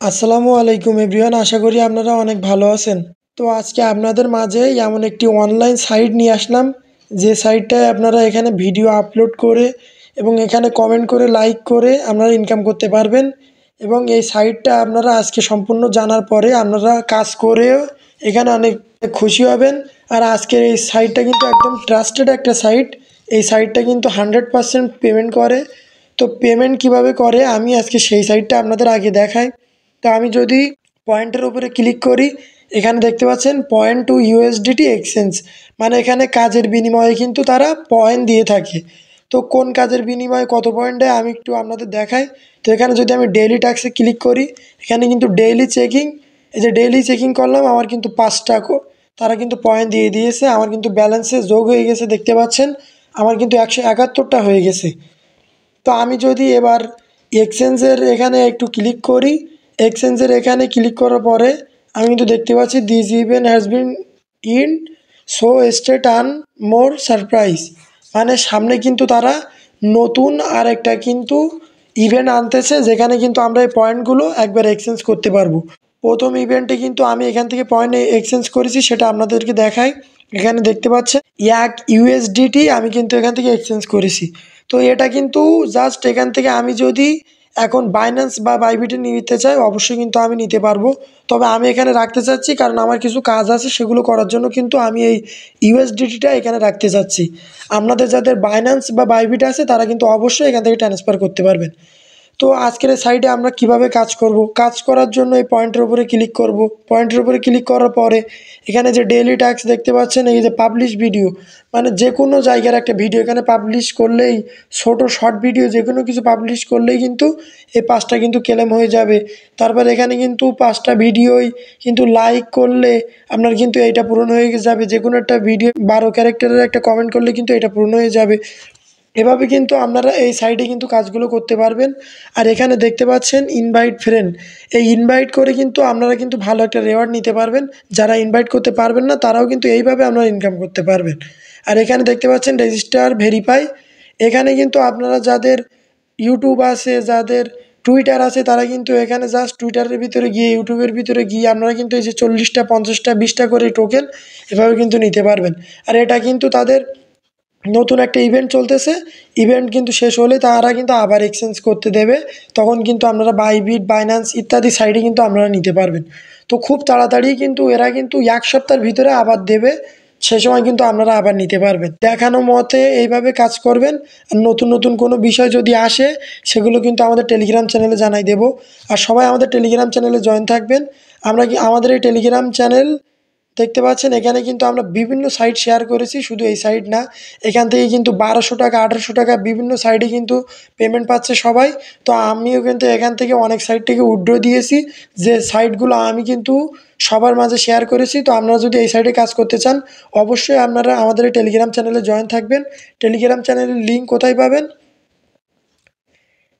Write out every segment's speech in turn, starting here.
আসসালামু আলাইকুম এভরিওয়ান, আশা করি আপনারা অনেক ভালো আছেন। তো আজকে আপনাদের মাঝে এমন একটি অনলাইন সাইট নিয়ে আসলাম, যে সাইটটায় আপনারা এখানে ভিডিও আপলোড করে এবং এখানে কমেন্ট করে লাইক করে আপনারা ইনকাম করতে পারবেন। এবং এই সাইটটা আপনারা আজকে সম্পূর্ণ জানার পরে আপনারা কাজ করেও এখানে অনেক খুশি হবেন। আর আজকের এই সাইটটা কিন্তু একদম ট্রাস্টেড একটা সাইট। এই সাইটটা কিন্তু 100% পেমেন্ট করে। তো পেমেন্ট কিভাবে করে আমি আজকে সেই সাইটটা আপনাদের আগে দেখাই। তো আমি যদি পয়েন্টের উপরে ক্লিক করি, এখানে দেখতে পাচ্ছেন পয়েন্ট টু ইউএসডিটি এক্সচেঞ্জ, মানে এখানে কাজের বিনিময়ে কিন্তু তারা পয়েন্ট দিয়ে থাকে। তো কোন কাজের বিনিময়ে কত পয়েন্ট দেয় আমি একটু আপনাদের দেখাই। তো এখানে যদি আমি ডেইলি ট্যাক্সে ক্লিক করি, এখানে কিন্তু ডেইলি চেকিং, এই যে ডেইলি চেকিং করলাম আমার কিন্তু 5 টাকা তারা কিন্তু পয়েন্ট দিয়ে দিয়েছে। আমার কিন্তু ব্যালেন্সে যোগ হয়ে গেছে, দেখতে পাচ্ছেন আমার কিন্তু 171টা হয়ে গেছে। তো আমি যদি এবার এক্সচেঞ্জের এখানে একটু ক্লিক করি, এক্সচেঞ্জের এখানে ক্লিক করার পরে আমি কিন্তু দেখতে পাচ্ছি this event has been in so state an more surprise, মানে সামনে কিন্তু তারা নতুন আর একটা কিন্তু ইভেন্ট আনতেছে, যেখানে কিন্তু আমরা এই পয়েন্টগুলো একবার এক্সচেঞ্জ করতে পারবো। প্রথম ইভেন্টে কিন্তু আমি এখান থেকে পয়েন্ট এক্সচেঞ্জ করেছি, সেটা আপনাদেরকে দেখাই। এখানে দেখতে পাচ্ছেন 1 ইউএসডিটি আমি কিন্তু এখান থেকে এক্সচেঞ্জ করেছি। তো এটা কিন্তু জাস্ট এখান থেকে আমি যদি এখন বাইন্যান্স বা বাইবিটে নিতে চাই, অবশ্যই কিন্তু আমি নিতে পারবো। তবে আমি এখানে রাখতে চাচ্ছি কারণ আমার কিছু কাজ আছে, সেগুলো করার জন্য কিন্তু আমি এই ইউএসডিটিটা এখানে রাখতে চাচ্ছি। আপনাদের যাদের বাইন্যান্স বা বাইবিট আছে তারা কিন্তু অবশ্যই এখান থেকে ট্রান্সফার করতে পারবেন। তো আজকের এই সাইটে আমরা কিভাবে কাজ করব, কাজ করার জন্য এই পয়েন্টের উপরে ক্লিক করব। পয়েন্টের উপরে ক্লিক করার পরে এখানে যে ডেইলি ট্যাক্স দেখতে পাচ্ছেন, এই যে পাবলিশ ভিডিও, মানে যে কোনো জায়গার একটা ভিডিও এখানে পাবলিশ করলেই, ছোট শর্ট ভিডিও যে কোনো কিছু পাবলিশ করলেই কিন্তু এই 5টা কিন্তু ক্লেম হয়ে যাবে। তারপর এখানে কিন্তু 5টা ভিডিওই কিন্তু লাইক করলে আপনার কিন্তু এইটা পূরণ হয়ে যাবে। যে কোনো একটা ভিডিও 12 ক্যারেক্টারের একটা কমেন্ট করলে কিন্তু এটা পূরণ হয়ে যাবে। এভাবে কিন্তু আপনারা এই সাইটে কিন্তু কাজগুলো করতে পারবেন। আর এখানে দেখতে পাচ্ছেন ইনভাইট ফ্রেন্ড, এই ইনভাইট করে কিন্তু আপনারা কিন্তু ভালো একটা রেওয়ার্ড নিতে পারবেন। যারা ইনভাইট করতে পারবেন না তারাও কিন্তু এইভাবে আপনারা ইনকাম করতে পারবেন। আর এখানে দেখতে পাচ্ছেন রেজিস্টার ভেরিফাই, এখানে কিন্তু আপনারা যাদের ইউটিউব আছে, যাদের টুইটার আছে, তারা কিন্তু এখানে জাস্ট টুইটারের ভিতরে গিয়ে, ইউটিউবের ভিতরে গিয়ে আপনারা কিন্তু এই যে 40টা 50টা 20টা করে টোকেন এভাবে কিন্তু নিতে পারবেন। আর এটা কিন্তু তাদের নতুন একটা ইভেন্ট চলতেছে, ইভেন্ট কিন্তু শেষ হলে তারা কিন্তু আবার এক্সচেঞ্জ করতে দেবে। তখন কিন্তু আপনারা বাইবিট, বাইন্যান্স ইত্যাদি সাইটে কিন্তু আপনারা নিতে পারবেন। তো খুব তাড়াতাড়ি কিন্তু এরা কিন্তু 1 সপ্তাহের ভিতরে আবার দেবে, সে সময় কিন্তু আপনারা আবার নিতে পারবেন। দেখানো মতে এইভাবে কাজ করবেন। আর নতুন নতুন কোনো বিষয় যদি আসে সেগুলো কিন্তু আমাদের টেলিগ্রাম চ্যানেলে জানাই দেব। আর সবাই আমাদের টেলিগ্রাম চ্যানেলে জয়েন থাকবেন। আমরা কি আমাদের এই টেলিগ্রাম চ্যানেল দেখতে পাচ্ছেন, এখানে কিন্তু আমরা বিভিন্ন সাইট শেয়ার করেছি, শুধু এই সাইট না। এখান থেকে কিন্তু 1200 টাকা 1800 টাকা বিভিন্ন সাইটে কিন্তু পেমেন্ট পাচ্ছে সবাই। তো আমিও কিন্তু এখান থেকে অনেক সাইট থেকে উইথড্র দিয়েছি, যে সাইটগুলো আমি কিন্তু সবার মাঝে শেয়ার করেছি। তো আপনারা যদি এই সাইটে কাজ করতে চান, অবশ্যই আপনারা আমাদের এই টেলিগ্রাম চ্যানেলে জয়েন থাকবেন। টেলিগ্রাম চ্যানেলের লিঙ্ক কোথায় পাবেন?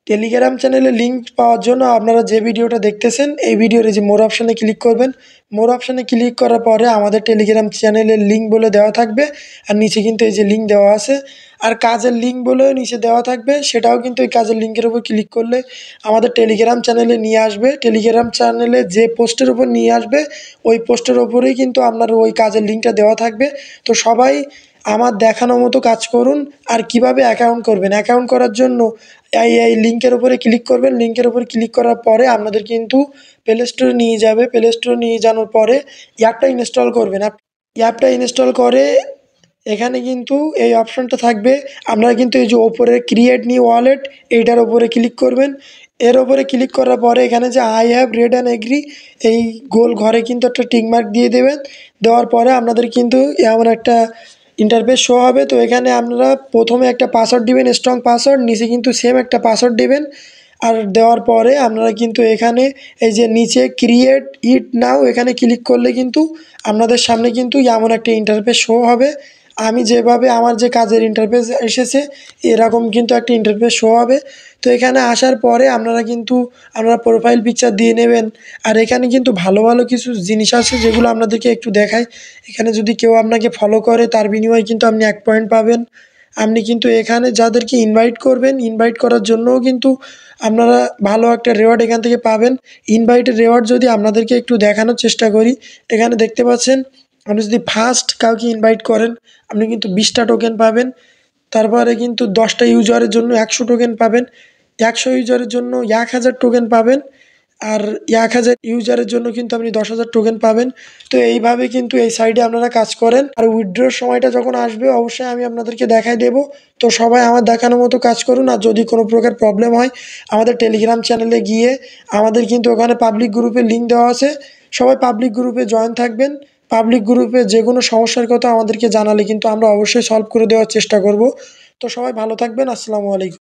টেলিগ্রাম চ্যানেলে লিঙ্ক পাওয়ার জন্য আপনারা যে ভিডিওটা দেখতেছেন এই ভিডিওর এই যে মোর অপশানে ক্লিক করবেন। মোর অপশানে ক্লিক করার পরে আমাদের টেলিগ্রাম চ্যানেলের লিঙ্ক বলে দেওয়া থাকবে, আর নিচে কিন্তু এই যে লিঙ্ক দেওয়া আছে। আর কাজের লিঙ্ক বলেও নিচে দেওয়া থাকবে, সেটাও কিন্তু এই কাজের লিঙ্কের উপর ক্লিক করলে আমাদের টেলিগ্রাম চ্যানেলে নিয়ে আসবে। টেলিগ্রাম চ্যানেলে যে পোস্টের উপর নিয়ে আসবে, ওই পোস্টের ওপরেই কিন্তু আপনার ওই কাজের লিঙ্কটা দেওয়া থাকবে। তো সবাই আমার দেখানো মতো কাজ করুন। আর কিভাবে অ্যাকাউন্ট করবেন, অ্যাকাউন্ট করার জন্য এই লিঙ্কের উপরে ক্লিক করবেন। লিঙ্কের উপরে ক্লিক করার পরে আপনাদের কিন্তু প্লে স্টোরে নিয়ে যাবে। প্লে স্টোরে নিয়ে যাওয়ার পরে অ্যাপটা ইনস্টল করবেন। অ্যাপটা ইনস্টল করে এখানে কিন্তু এই অপশনটা থাকবে। আপনারা কিন্তু এই যে ওপরে ক্রিয়েট নিউ ওয়ালেট, এইটার ওপরে ক্লিক করবেন। এর ওপরে ক্লিক করার পরে এখানে যে I have read and agree, এই গোল ঘরে কিন্তু একটা টিক মার্ক দিয়ে দেবেন। দেওয়ার পরে আপনাদের কিন্তু এমন একটা ইন্টারফেস শো হবে। তো এখানে আপনারা প্রথমে একটা পাসওয়ার্ড দিবেন, স্ট্রং পাসওয়ার্ড, নিচে কিন্তু সেম একটা পাসওয়ার্ড দিবেন। আর দেওয়ার পরে আপনারা কিন্তু এখানে এই যে নিচে ক্রিয়েট ইট নাও, এখানে ক্লিক করলে কিন্তু আপনাদের সামনে কিন্তু এমন একটা ইন্টারফেস শো হবে। আমি যেভাবে আমার যে কাজের ইন্টারফেস এসেছে এরকম কিন্তু একটা ইন্টারফেস শো হবে। তো এখানে আসার পরে আপনারা কিন্তু আপনারা প্রোফাইল পিকচার দিয়ে নেবেন। আর এখানে কিন্তু ভালো ভালো কিছু জিনিস আছে, যেগুলো আপনাদেরকে একটু দেখাই। এখানে যদি কেউ আপনাকে ফলো করে তার বিনিময়ে কিন্তু আপনি 1 পয়েন্ট পাবেন। আপনি কিন্তু এখানে যাদেরকে ইনভাইট করবেন, ইনভাইট করার জন্যও কিন্তু আপনারা ভালো একটা রেওয়ার্ড এখান থেকে পাবেন। ইনভাইটের রেওয়ার্ড যদি আপনাদেরকে একটু দেখানোর চেষ্টা করি, এখানে দেখতে পাচ্ছেন আপনি যদি ফার্স্ট কাউকে ইনভাইট করেন, আপনি কিন্তু 20টা টোকেন পাবেন। তারপরে কিন্তু 10টা ইউজারের জন্য 100 টোকেন পাবেন। 100 ইউজারের জন্য 1000 টোকেন পাবেন। আর 1000 ইউজারের জন্য কিন্তু আপনি 10,000 টোকেন পাবেন। তো এইভাবে কিন্তু এই সাইটে আপনারা কাজ করেন। আর উইথড্রর সময়টা যখন আসবে অবশ্যই আমি আপনাদেরকে দেখায় দেবো। তো সবাই আমার দেখানো মতো কাজ করুন। আর যদি কোনো প্রকার প্রবলেম হয় আমাদের টেলিগ্রাম চ্যানেলে গিয়ে আমাদের কিন্তু ওখানে পাবলিক গ্রুপের লিঙ্ক দেওয়া আছে। সবাই পাবলিক গ্রুপে জয়েন থাকবেন। পাবলিক গ্রুপে যে কোনো সমস্যার কথা আমাদেরকে জানালে কিন্তু আমরা অবশ্যই সলভ করে দেওয়ার চেষ্টা করব। তো সবাই ভালো থাকবেন। আসসালামু আলাইকুম।